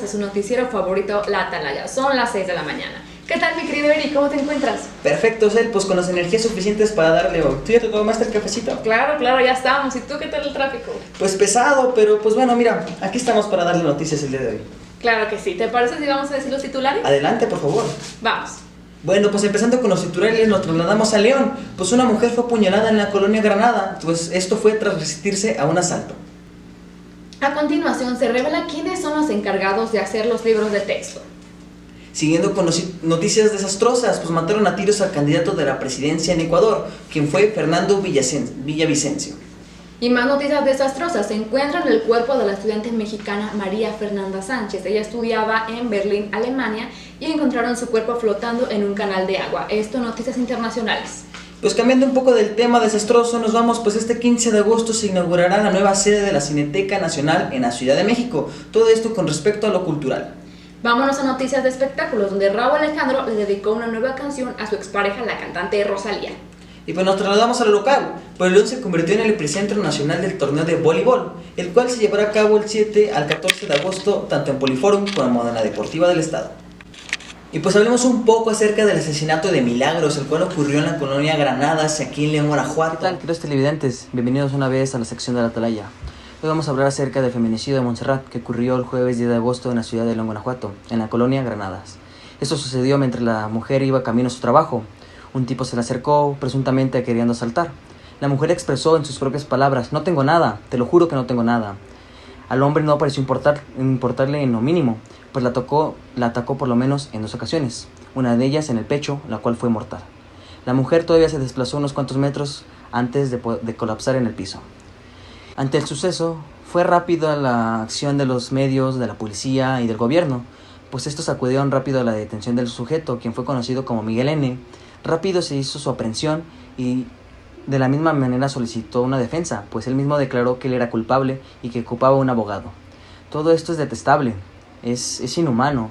a su noticiero favorito, La Atalaya. Son las 6 de la mañana. ¿Qué tal, mi querido Eri? ¿Cómo te encuentras? Perfecto, Cel, pues con las energías suficientes para darle. ¿Tú ya te tomaste el cafecito? Claro, ya estamos. ¿Y tú qué tal el tráfico? Pues pesado, pero pues bueno, mira, aquí estamos para darle noticias el día de hoy. Claro que sí. ¿Te parece si vamos a decir los titulares? Adelante, por favor. Vamos. Bueno, pues empezando con los titulares, nos trasladamos a León. Pues una mujer fue apuñalada en la colonia Granada. Pues esto fue tras resistirse a un asalto. A continuación, se revela quiénes son los encargados de hacer los libros de texto. Siguiendo con noticias desastrosas, pues mataron a tiros al candidato de la presidencia en Ecuador, quien fue Fernando Villavicencio. Y más noticias desastrosas, se encuentran el cuerpo de la estudiante mexicana María Fernanda Sánchez. Ella estudiaba en Berlín, Alemania, y encontraron su cuerpo flotando en un canal de agua. Esto, noticias internacionales. Pues cambiando un poco del tema desastroso, nos vamos, pues este 15 de agosto se inaugurará la nueva sede de la Cineteca Nacional en la Ciudad de México. Todo esto con respecto a lo cultural. Vámonos a noticias de espectáculos, donde Rauw Alejandro le dedicó una nueva canción a su expareja, la cantante Rosalía. Y pues nos trasladamos a lo local, pues León se convirtió en el epicentro nacional del torneo de voleibol, el cual se llevará a cabo el 7 al 14 de agosto, tanto en Poliforum como en la Deportiva del Estado. Y pues hablemos un poco acerca del asesinato de Milagros, el cual ocurrió en la colonia Granadas, aquí en León, Guanajuato. ¿Qué tal, queridos televidentes? Bienvenidos una vez a la sección de La Atalaya. Hoy vamos a hablar acerca del feminicidio de Montserrat, que ocurrió el jueves 10 de agosto en la ciudad de León, Guanajuato, en la colonia Granadas. Esto sucedió mientras la mujer iba camino a su trabajo. Un tipo se le acercó, presuntamente queriendo asaltar. La mujer expresó en sus propias palabras: "No tengo nada, te lo juro que no tengo nada". Al hombre no pareció importarle en lo mínimo, pues la atacó por lo menos en 2 ocasiones, una de ellas en el pecho, la cual fue mortal. La mujer todavía se desplazó unos cuantos metros antes de colapsar en el piso. Ante el suceso, fue rápida la acción de los medios, de la policía y del gobierno, pues estos acudieron rápido a la detención del sujeto, quien fue conocido como Miguel N. Rápido se hizo su aprehensión y de la misma manera solicitó una defensa, pues él mismo declaró que él era culpable y que ocupaba un abogado. Todo esto es detestable, es inhumano.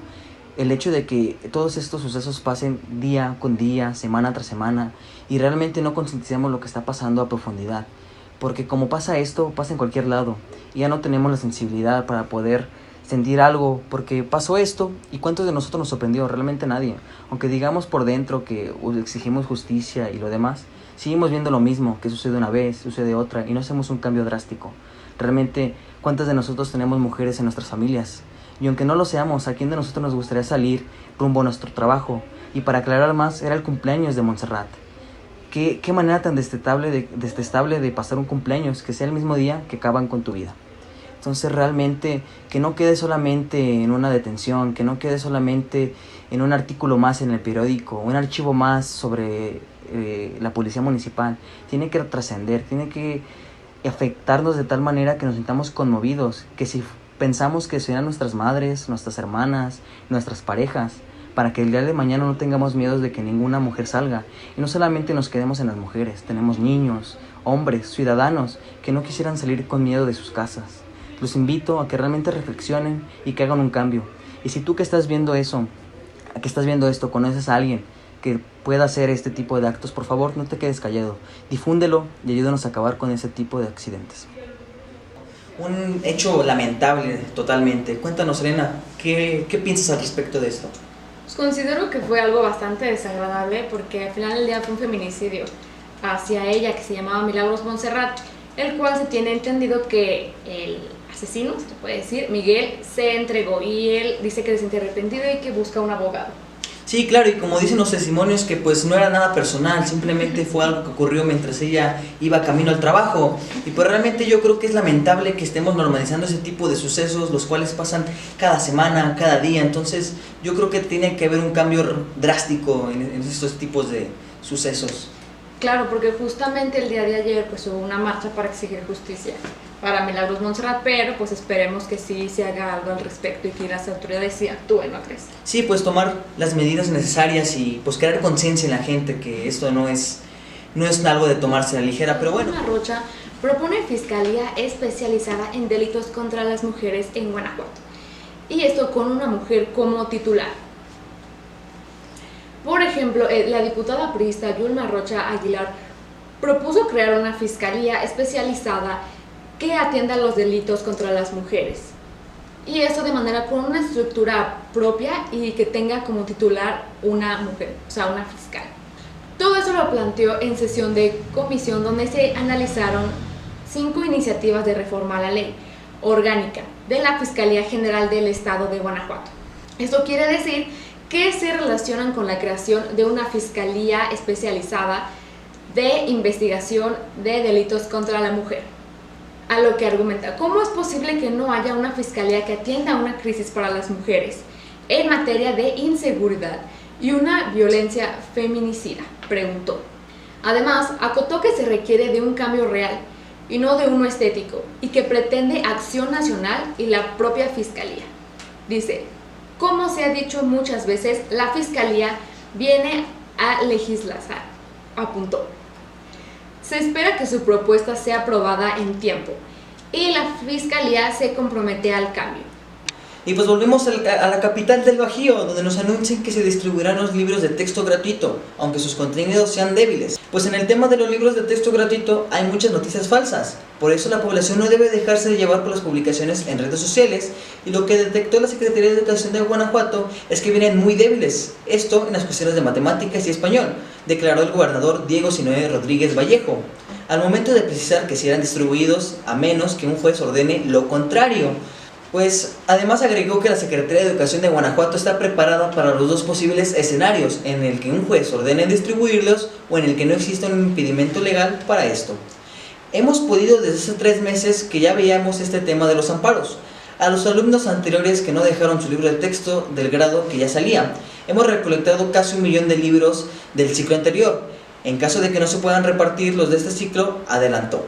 El hecho de que todos estos sucesos pasen día con día, semana tras semana, y realmente no concienticemos lo que está pasando a profundidad. Porque como pasa esto, pasa en cualquier lado, y ya no tenemos la sensibilidad para poder sentir algo, porque pasó esto, y ¿cuántos de nosotros nos sorprendió? Realmente nadie. Aunque digamos por dentro que exigimos justicia y lo demás, seguimos viendo lo mismo, que sucede una vez, sucede otra, y no hacemos un cambio drástico. Realmente, ¿cuántas de nosotros tenemos mujeres en nuestras familias? Y aunque no lo seamos, ¿a quién de nosotros nos gustaría salir rumbo a nuestro trabajo? Y para aclarar más, era el cumpleaños de Montserrat. ¿Qué manera tan detestable de pasar un cumpleaños, que sea el mismo día que acaban con tu vida? Entonces realmente que no quede solamente en una detención, que no quede solamente en un artículo más en el periódico, un archivo más sobre la policía municipal. Tiene que trascender, tiene que afectarnos de tal manera que nos sintamos conmovidos, que si pensamos que sean nuestras madres, nuestras hermanas, nuestras parejas, para que el día de mañana no tengamos miedos de que ninguna mujer salga. Y no solamente nos quedemos en las mujeres, tenemos niños, hombres, ciudadanos que no quisieran salir con miedo de sus casas. Los invito a que realmente reflexionen y que hagan un cambio. Y si tú que estás viendo eso, que estás viendo esto, conoces a alguien que pueda hacer este tipo de actos, por favor, no te quedes callado. Difúndelo y ayúdanos a acabar con ese tipo de accidentes. Un hecho lamentable totalmente. Cuéntanos, Elena, ¿qué piensas al respecto de esto? Pues considero que fue algo bastante desagradable, porque al final del día fue un feminicidio hacia ella, que se llamaba Milagros Montserrat, el cual se tiene entendido que el asesino, se puede decir, Miguel, se entregó, y él dice que se siente arrepentido y que busca un abogado. Sí, claro, y como dicen los testimonios, que pues no era nada personal, simplemente fue algo que ocurrió mientras ella iba camino al trabajo. Y pues realmente yo creo que es lamentable que estemos normalizando ese tipo de sucesos, los cuales pasan cada semana, cada día. Entonces yo creo que tiene que haber un cambio drástico en estos tipos de sucesos. Claro, porque justamente el día de ayer pues hubo una marcha para exigir justicia para Milagros Montserrat, pero pues esperemos que sí se haga algo al respecto y que las autoridades sí actúen, ¿no crees? Sí, pues tomar las medidas necesarias y pues crear conciencia en la gente que esto no es algo de tomarse a la ligera, pero bueno. Yulma Rocha propone fiscalía especializada en delitos contra las mujeres en Guanajuato, y esto con una mujer como titular. Por ejemplo, la diputada priista Yulma Rocha Aguilar propuso crear una fiscalía especializada que atienda los delitos contra las mujeres. y eso de manera con una estructura propia y que tenga como titular una mujer, o sea, una fiscal. Todo eso lo planteó en sesión de comisión donde se analizaron 5 iniciativas de reforma a la ley orgánica de la Fiscalía General del Estado de Guanajuato. Esto quiere decir que se relacionan con la creación de una fiscalía especializada de investigación de delitos contra la mujer. A lo que argumenta, ¿cómo es posible que no haya una fiscalía que atienda una crisis para las mujeres en materia de inseguridad y una violencia feminicida?, preguntó. Además, acotó que se requiere de un cambio real y no de uno estético, y que pretende acción nacional y la propia fiscalía. Dice, como se ha dicho muchas veces, la fiscalía viene a legislar, apuntó. Se espera que su propuesta sea aprobada en tiempo y la fiscalía se compromete al cambio. Y pues volvemos a la capital del Bajío, donde nos anuncian que se distribuirán los libros de texto gratuito, aunque sus contenidos sean débiles. Pues en el tema de los libros de texto gratuito hay muchas noticias falsas, por eso la población no debe dejarse de llevar por las publicaciones en redes sociales, y lo que detectó la Secretaría de Educación de Guanajuato es que vienen muy débiles, esto en las cuestiones de matemáticas y español, declaró el gobernador Diego Sinue Rodríguez Vallejo, al momento de precisar que serán distribuidos a menos que un juez ordene lo contrario. Pues además agregó que la Secretaría de Educación de Guanajuato está preparada para los dos posibles escenarios, en el que un juez ordene distribuirlos o en el que no exista un impedimento legal para esto. Hemos podido desde hace 3 meses que ya veíamos este tema de los amparos. A los alumnos anteriores que no dejaron su libro de texto del grado que ya salía, hemos recolectado casi 1 millón de libros del ciclo anterior. En caso de que no se puedan repartir los de este ciclo, adelantó.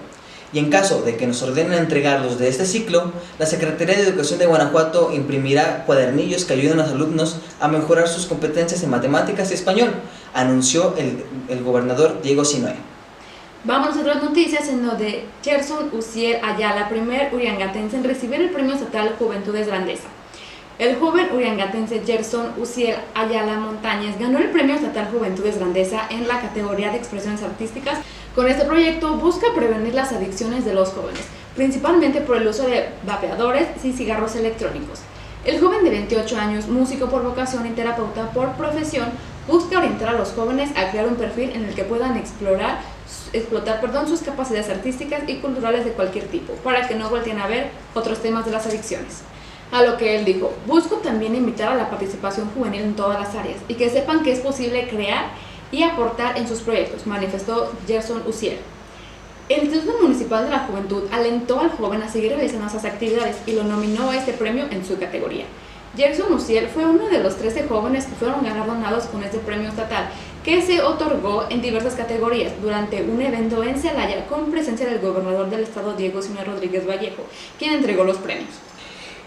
Y en caso de que nos ordenen entregar los de este ciclo, la Secretaría de Educación de Guanajuato imprimirá cuadernillos que ayuden a los alumnos a mejorar sus competencias en matemáticas y español, anunció el gobernador Diego Sinue. Vamos a otras noticias en donde Gerson Uciel Ayala, primer uriangatense en recibir el Premio Estatal Juventudes Grandeza. El joven uriangatense Gerson Uciel Ayala Montañez ganó el Premio Estatal Juventudes Grandeza en la categoría de expresiones artísticas. Con este proyecto busca prevenir las adicciones de los jóvenes, principalmente por el uso de vapeadores y cigarros electrónicos. El joven de 28 años, músico por vocación y terapeuta por profesión, busca orientar a los jóvenes a crear un perfil en el que puedan explotar sus capacidades artísticas y culturales de cualquier tipo, para que no volteen a ver otros temas de las adicciones. A lo que él dijo, busco también invitar a la participación juvenil en todas las áreas y que sepan que es posible crear y aportar en sus proyectos, manifestó Gerson Uciel. El Instituto Municipal de la Juventud alentó al joven a seguir realizando esas actividades y lo nominó a este premio en su categoría. Gerson Uciel fue uno de los 13 jóvenes que fueron galardonados con este premio estatal, que se otorgó en diversas categorías durante un evento en Celaya con presencia del gobernador del estado Diego Sinue Rodríguez Vallejo, quien entregó los premios.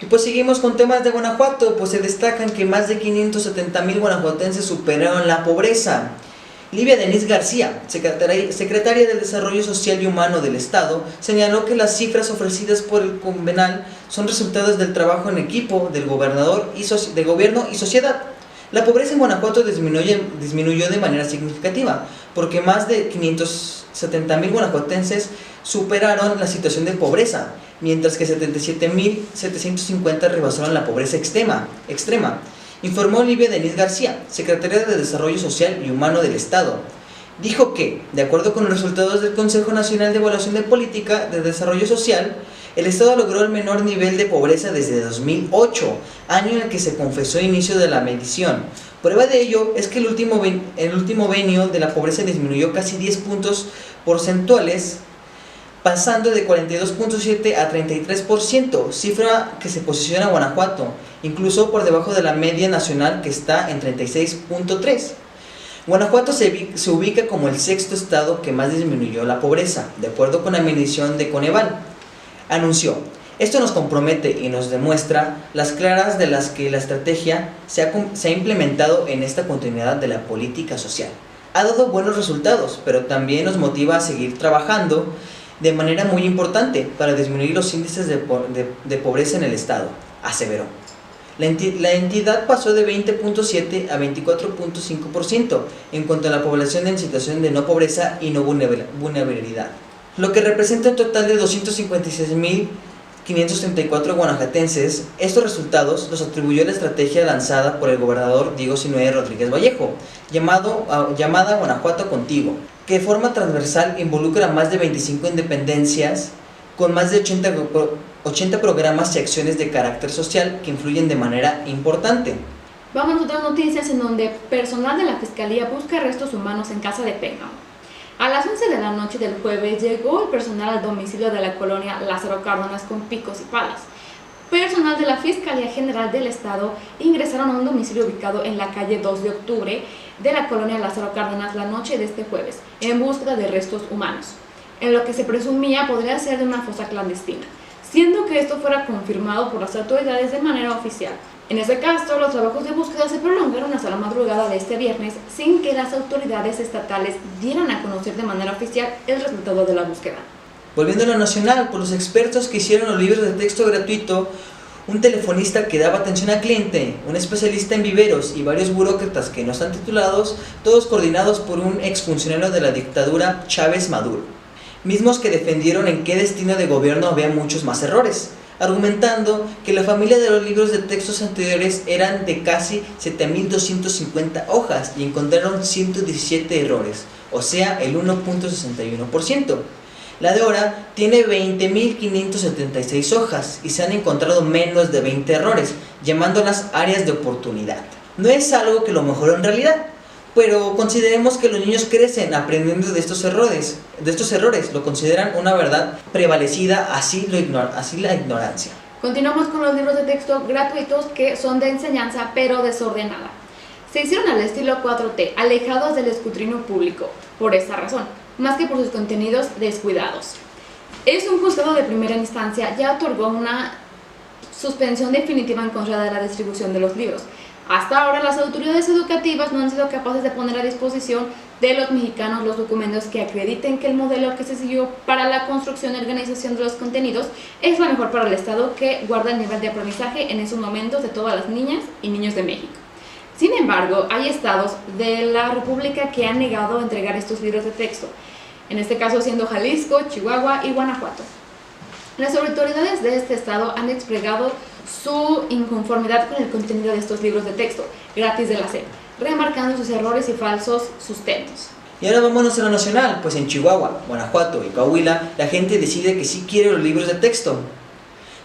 Y pues seguimos con temas de Guanajuato, pues se destacan que más de 570,000 guanajuatenses superaron la pobreza. Livia Denise García, secretaria del Desarrollo Social y Humano del Estado, señaló que las cifras ofrecidas por el Convenal son resultados del trabajo en equipo del gobernador del gobierno y sociedad. La pobreza en Guanajuato disminuyó de manera significativa, porque más de 570,000 guanajuatenses superaron la situación de pobreza, mientras que 77,750 rebasaron la pobreza extrema, informó Livia Denise García, secretaria de Desarrollo Social y Humano del Estado. Dijo que, de acuerdo con los resultados del Consejo Nacional de Evaluación de Política de Desarrollo Social, el Estado logró el menor nivel de pobreza desde 2008, año en el que se confesó inicio de la medición. Prueba de ello es que el último venio de la pobreza disminuyó casi 10 puntos porcentuales, pasando de 42.7 a 33%, cifra que se posiciona a Guanajuato, incluso por debajo de la media nacional que está en 36.3. Guanajuato se ubica como el 6º estado que más disminuyó la pobreza, de acuerdo con la medición de Coneval. Anunció, esto nos compromete y nos demuestra las claras de las que la estrategia se ha implementado en esta continuidad de la política social. Ha dado buenos resultados, pero también nos motiva a seguir trabajando de manera muy importante para disminuir los índices de pobreza en el estado, aseveró. La entidad pasó de 20.7 a 24.5% en cuanto a la población en situación de no pobreza y no vulnerabilidad, lo que representa un total de 256,500 534 guanajuatenses. Estos resultados los atribuyó a la estrategia lanzada por el gobernador Diego Sinue Rodríguez Vallejo, llamada Guanajuato Contigo, que de forma transversal involucra más de 25 dependencias con más de 80 programas y acciones de carácter social que influyen de manera importante. Vamos a otras noticias en donde personal de la Fiscalía busca restos humanos en casa de Pénjamo. A las 11 de la noche del jueves llegó el personal al domicilio de la colonia Lázaro Cárdenas con picos y palas. Personal de la Fiscalía General del Estado ingresaron a un domicilio ubicado en la calle 2 de octubre de la colonia Lázaro Cárdenas la noche de este jueves, en búsqueda de restos humanos, en lo que se presumía podría ser de una fosa clandestina, siendo que esto fuera confirmado por las autoridades de manera oficial. En este caso, los trabajos de búsqueda se prolongaron hasta la madrugada de este viernes sin que las autoridades estatales dieran a conocer de manera oficial el resultado de la búsqueda. Volviendo a lo nacional, por los expertos que hicieron los libros de texto gratuito, un telefonista que daba atención al cliente, un especialista en viveros y varios burócratas que no están titulados, todos coordinados por un exfuncionario de la dictadura Chávez Maduro, mismos que defendieron en qué destino de gobierno había muchos más errores, argumentando que la familia de los libros de textos anteriores eran de casi 7.250 hojas y encontraron 117 errores, o sea, el 1.61%. La de ahora tiene 20.576 hojas y se han encontrado menos de 20 errores, llamándolas áreas de oportunidad. No es algo que lo mejoró en realidad, pero consideremos que los niños crecen aprendiendo de estos errores, lo consideran una verdad prevalecida, así la ignorancia. Continuamos con los libros de texto gratuitos que son de enseñanza pero desordenada. Se hicieron al estilo 4T, alejados del escrutinio público, por esta razón, más que por sus contenidos descuidados. Un juzgado de primera instancia ya otorgó una suspensión definitiva en contra de la distribución de los libros. Hasta ahora las autoridades educativas no han sido capaces de poner a disposición de los mexicanos los documentos que acrediten que el modelo que se siguió para la construcción y organización de los contenidos es lo mejor para el Estado, que guarda el nivel de aprendizaje en esos momentos de todas las niñas y niños de México. Sin embargo, hay estados de la República que han negado entregar estos libros de texto, en este caso siendo Jalisco, Chihuahua y Guanajuato. Las autoridades de este estado han explicado su inconformidad con el contenido de estos libros de texto gratis de la SEP, remarcando sus errores y falsos sustentos. Y ahora vámonos a lo nacional, pues en Chihuahua, Guanajuato y Coahuila la gente decide que sí quiere los libros de texto.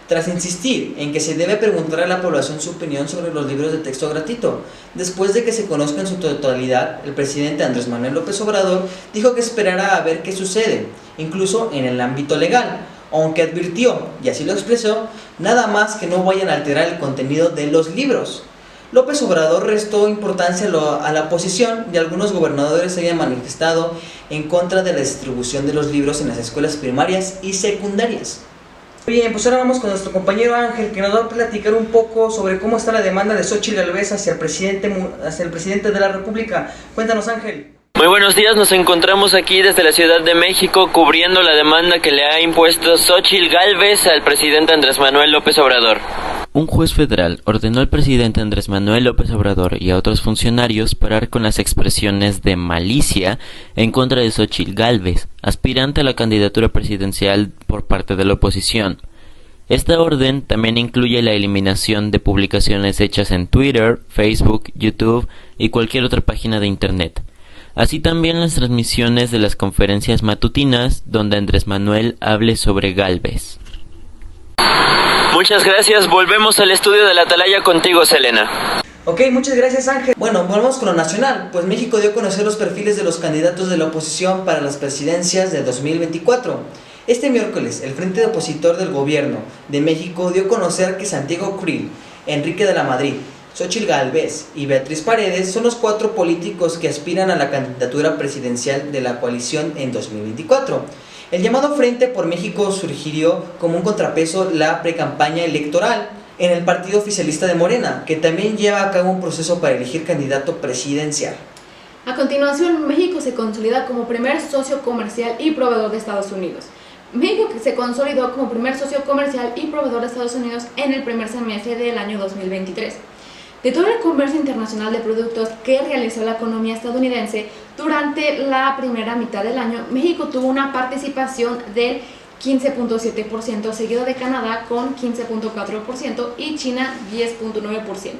Tras insistir en que se debe preguntar a la población su opinión sobre los libros de texto gratuito, después de que se conozca en su totalidad, el presidente Andrés Manuel López Obrador dijo que esperará a ver qué sucede, incluso en el ámbito legal, aunque advirtió, y así lo expresó, nada más que no vayan a alterar el contenido de los libros. López Obrador restó importancia a la posición de algunos gobernadores que hayan manifestado en contra de la distribución de los libros en las escuelas primarias y secundarias. Bien, pues ahora vamos con nuestro compañero Ángel, que nos va a platicar un poco sobre cómo está la demanda de Xóchitl Gálvez hacia el presidente de la República. Cuéntanos, Ángel. Muy buenos días, nos encontramos aquí desde la Ciudad de México cubriendo la demanda que le ha impuesto Xóchitl Gálvez al presidente Andrés Manuel López Obrador. Un juez federal ordenó al presidente Andrés Manuel López Obrador y a otros funcionarios parar con las expresiones de malicia en contra de Xóchitl Gálvez, aspirante a la candidatura presidencial por parte de la oposición. Esta orden también incluye la eliminación de publicaciones hechas en Twitter, Facebook, YouTube y cualquier otra página de Internet. Así también las transmisiones de las conferencias matutinas donde Andrés Manuel hable sobre Gálvez. Muchas gracias, volvemos al estudio de la Atalaya contigo, Selena. Ok, muchas gracias, Ángel. Bueno, volvemos con lo nacional, pues México dio a conocer los perfiles de los candidatos de la oposición para las presidencias de 2024. Este miércoles, el Frente Opositor del Gobierno de México dio a conocer que Santiago Krill, Enrique de la Madrid, Xóchitl Gálvez y Beatriz Paredes son los 4 políticos que aspiran a la candidatura presidencial de la coalición en 2024. El llamado Frente por México surgió como un contrapeso la precampaña electoral en el partido oficialista de Morena, que también lleva a cabo un proceso para elegir candidato presidencial. A continuación, México se consolida como primer socio comercial y proveedor de Estados Unidos. México se consolidó como primer socio comercial y proveedor de Estados Unidos en el primer semestre del año 2023. De todo el comercio internacional de productos que realizó la economía estadounidense durante la primera mitad del año, México tuvo una participación del 15.7%, seguido de Canadá con 15.4% y China 10.9%.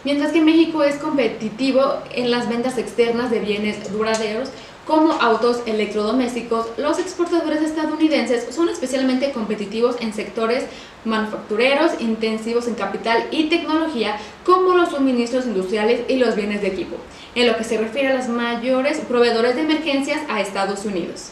Mientras que México es competitivo en las ventas externas de bienes duraderos como autos electrodomésticos, los exportadores estadounidenses son especialmente competitivos en sectores manufactureros intensivos en capital y tecnología, como los suministros industriales y los bienes de equipo, en lo que se refiere a los mayores proveedores de emergencias a Estados Unidos.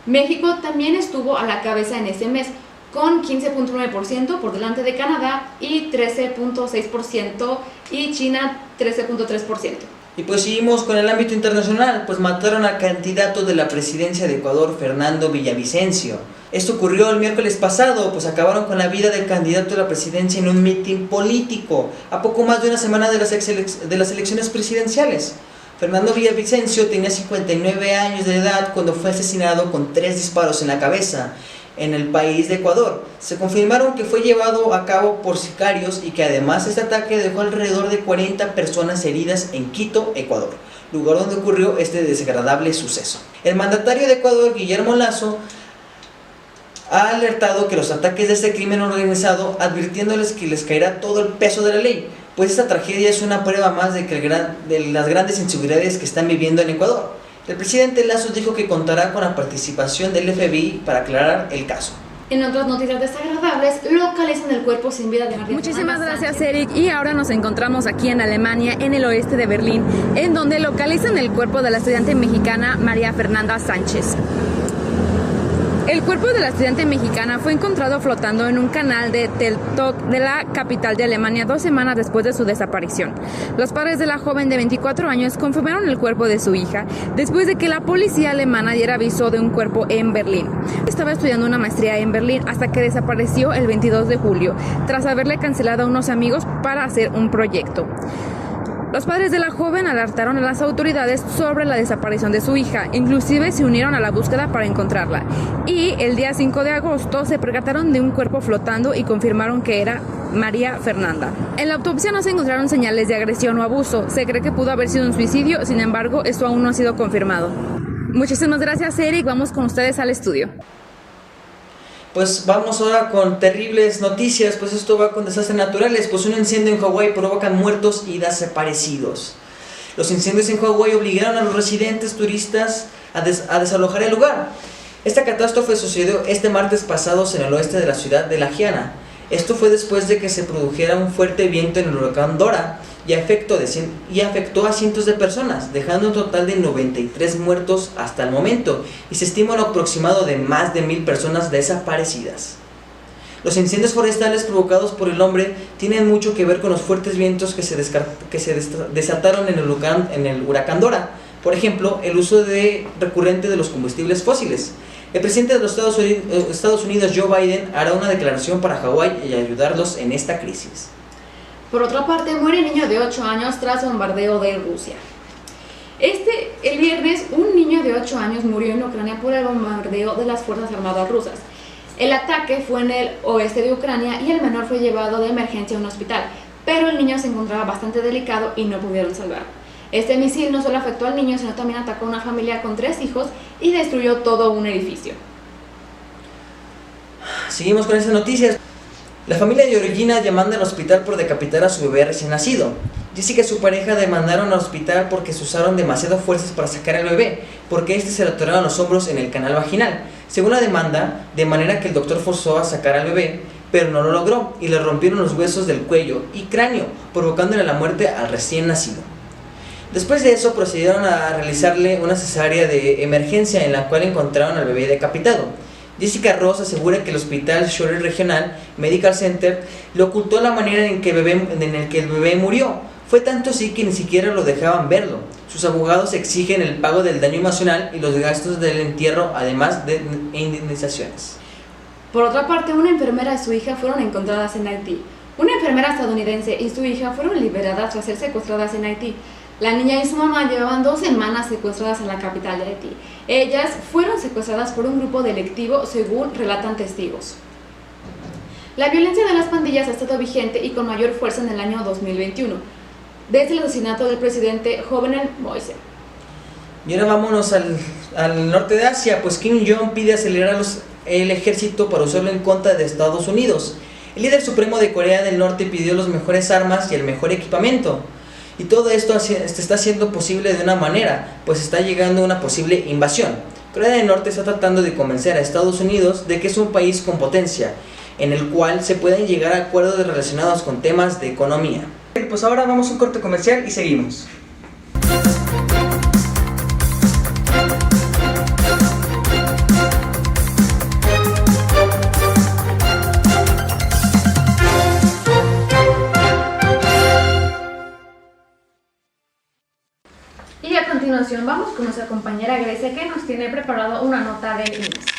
México también estuvo a la cabeza en este mes, con 15.9% por delante de Canadá y 13.6% y China 13.3%. Y pues seguimos con el ámbito internacional, pues mataron al candidato de la presidencia de Ecuador, Fernando Villavicencio. Esto ocurrió el miércoles pasado, pues acabaron con la vida del candidato de la presidencia en un mitin político, a poco más de una semana de las elecciones presidenciales. Fernando Villavicencio tenía 59 años de edad cuando fue asesinado con 3 disparos en la cabeza en el país de Ecuador. Se confirmaron que fue llevado a cabo por sicarios y que además este ataque dejó alrededor de 40 personas heridas en Quito, Ecuador, lugar donde ocurrió este desagradable suceso. El mandatario de Ecuador, Guillermo Lasso, ha alertado que los ataques de este crimen organizado, advirtiéndoles que les caerá todo el peso de la ley, pues esta tragedia es una prueba más de las grandes inseguridades que están viviendo en Ecuador. El presidente Lasso dijo que contará con la participación del FBI para aclarar el caso. En otras noticias desagradables, localizan el cuerpo sin vida de María. Muchísimas gracias, Eric. Y ahora nos encontramos aquí en Alemania, en el oeste de Berlín, en donde localizan el cuerpo de la estudiante mexicana María Fernanda Sánchez. El cuerpo de la estudiante mexicana fue encontrado flotando en un canal de Teltow de la capital de Alemania 2 semanas después de su desaparición. Los padres de la joven de 24 años confirmaron el cuerpo de su hija después de que la policía alemana diera aviso de un cuerpo en Berlín. Estaba estudiando una maestría en Berlín hasta que desapareció el 22 de julio, tras haberle cancelado a unos amigos para hacer un proyecto. Los padres de la joven alertaron a las autoridades sobre la desaparición de su hija, inclusive se unieron a la búsqueda para encontrarla. Y el día 5 de agosto se percataron de un cuerpo flotando y confirmaron que era María Fernanda. En la autopsia no se encontraron señales de agresión o abuso, se cree que pudo haber sido un suicidio, sin embargo, esto aún no ha sido confirmado. Muchísimas gracias, Eric, vamos con ustedes al estudio. Pues vamos ahora con terribles noticias, pues esto va con desastres naturales, pues un incendio en Hawái provoca muertos y desaparecidos. Los incendios en Hawái obligaron a los residentes turistas a desalojar el lugar. Esta catástrofe sucedió este martes pasado en el oeste de la ciudad de Lagiana. Esto fue después de que se produjera un fuerte viento en el huracán Dora y afectó a cientos de personas, dejando un total de 93 muertos hasta el momento, y se estima un aproximado de más de 1000 personas desaparecidas. Los incendios forestales provocados por el hombre tienen mucho que ver con los fuertes vientos que se desataron en el huracán Dora. Por ejemplo, el uso recurrente de los combustibles fósiles. El presidente de los Estados Unidos, Joe Biden, hará una declaración para Hawái y ayudarlos en esta crisis. Por otra parte, muere niño de 8 años tras bombardeo de Rusia. El viernes, un niño de 8 años murió en Ucrania por el bombardeo de las Fuerzas Armadas rusas. El ataque fue en el oeste de Ucrania y el menor fue llevado de emergencia a un hospital, pero el niño se encontraba bastante delicado y no pudieron salvarlo. Este misil no solo afectó al niño, sino también atacó a una familia con 3 hijos y destruyó todo un edificio. Seguimos con estas noticias. La familia de Georgina demanda al hospital por decapitar a su bebé recién nacido. Dice que su pareja demandaron al hospital porque se usaron demasiadas fuerzas para sacar al bebé, porque este se le atoraron los hombros en el canal vaginal. Según la demanda, de manera que el doctor forzó a sacar al bebé, pero no lo logró y le rompieron los huesos del cuello y cráneo, provocándole la muerte al recién nacido. Después de eso procedieron a realizarle una cesárea de emergencia en la cual encontraron al bebé decapitado. Jessica Ross asegura que el hospital Shore Regional Medical Center le ocultó la manera en que el bebé murió. Fue tanto así que ni siquiera lo dejaban verlo. Sus abogados exigen el pago del daño emocional y los gastos del entierro, además de indemnizaciones. Por otra parte, una enfermera y su hija fueron encontradas en Haití. Una enfermera estadounidense y su hija fueron liberadas tras ser secuestradas en Haití. La niña y su mamá llevaban 2 semanas secuestradas en la capital de Haití. Ellas fueron secuestradas por un grupo delictivo, según relatan testigos. La violencia de las pandillas ha estado vigente y con mayor fuerza en el año 2021, desde el asesinato del presidente Jovenel Moïse. Y ahora vámonos al norte de Asia, pues Kim Jong pide acelerar los el ejército para usarlo en contra de Estados Unidos. El líder supremo de Corea del Norte pidió las mejores armas y el mejor equipamiento. Y todo esto está siendo posible de una manera, pues está llegando una posible invasión. Corea del Norte está tratando de convencer a Estados Unidos de que es un país con potencia, en el cual se pueden llegar a acuerdos relacionados con temas de economía. Pues ahora vamos a un corte comercial y seguimos. Y a continuación vamos con nuestra compañera Grecia, que nos tiene preparado una nota de IMSS.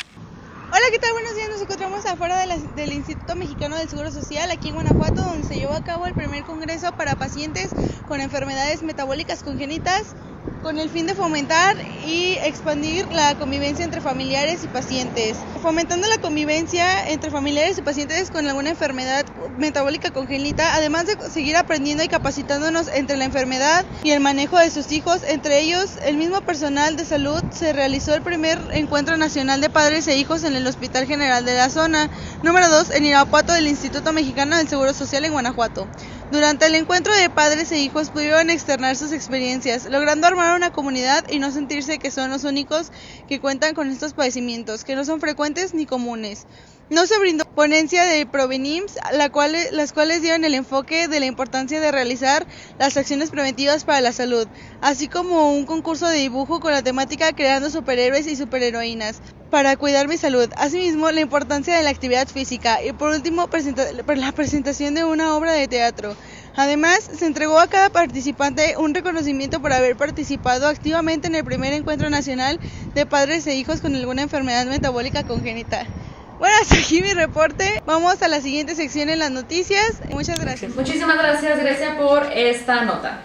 Hola, ¿qué tal? Buenos días. Nos encontramos afuera del Instituto Mexicano del Seguro Social, aquí en Guanajuato, donde se llevó a cabo el primer congreso para pacientes con enfermedades metabólicas congénitas, con el fin de fomentar y expandir la convivencia entre familiares y pacientes. Fomentando la convivencia entre familiares y pacientes con alguna enfermedad metabólica congénita, además de seguir aprendiendo y capacitándonos entre la enfermedad y el manejo de sus hijos. Entre ellos, el mismo personal de salud, se realizó el primer encuentro nacional de padres e hijos en el Hospital General de la Zona número 2 en Irapuato del Instituto Mexicano del Seguro Social en Guanajuato. Durante el encuentro de padres e hijos pudieron externar sus experiencias, logrando armar una comunidad y no sentirse que son los únicos que cuentan con estos padecimientos, que no son frecuentes ni comunes. No se brindó ponencia de Provenims, las cuales dieron el enfoque de la importancia de realizar las acciones preventivas para la salud, así como un concurso de dibujo con la temática Creando superhéroes y superheroínas para cuidar mi salud. Asimismo, la importancia de la actividad física y por último la presentación de una obra de teatro. Además, se entregó a cada participante un reconocimiento por haber participado activamente en el primer encuentro nacional de padres e hijos con alguna enfermedad metabólica congénita. Bueno, hasta aquí mi reporte. Vamos a la siguiente sección en las noticias. Muchas gracias. Muchísimas gracias, Grecia, por esta nota.